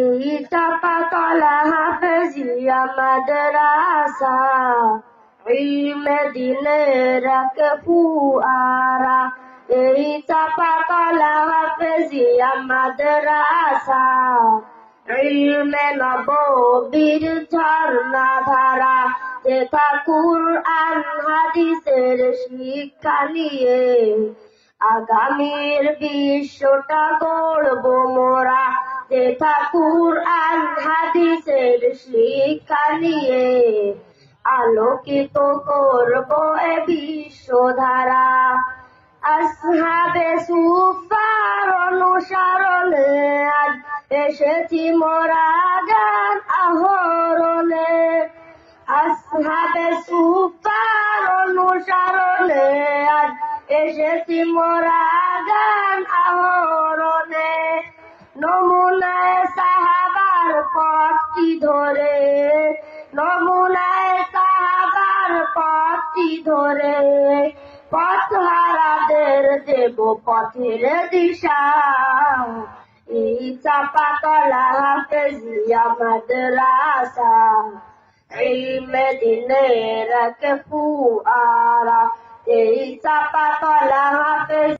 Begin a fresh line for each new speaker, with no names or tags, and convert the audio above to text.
এই চাপাতলা হাফেজিয়া মাদ্রাসা ইলমে দিনের এক ফুয়ারা। এই চাপাতলা হাফেজিয়া মাদ্রাসা ইলমে নববীর ঝর্ণা ধারা। যেথা কুরআন হাদিসের শিক্ষা নিয়ে আগামীর বিশ্বটা গড়বো মোরা। যেথা কুরআন হাদিসের শিক্ষা নিয়ে আলোকিত করবো এ বিশ্বধারা। আসহাবে সুফার অনুসরণে আজ এসেছি মোরা গান আহরণে। আসহাবে সুফার অনুসরণে আজ এসেছি মোরা গান আহরণে। নমুনায় সাহাবার পথটি ধরে, নমুনায় সাহাবার পথটি ধরে পথহারাদের দেব পথের দিশা। এই চাপাতলা হাফেজিয়া মাদ্রাসা ইলমে দিনের এক ফুয়ারা। এই চাপাতলা হাফেজ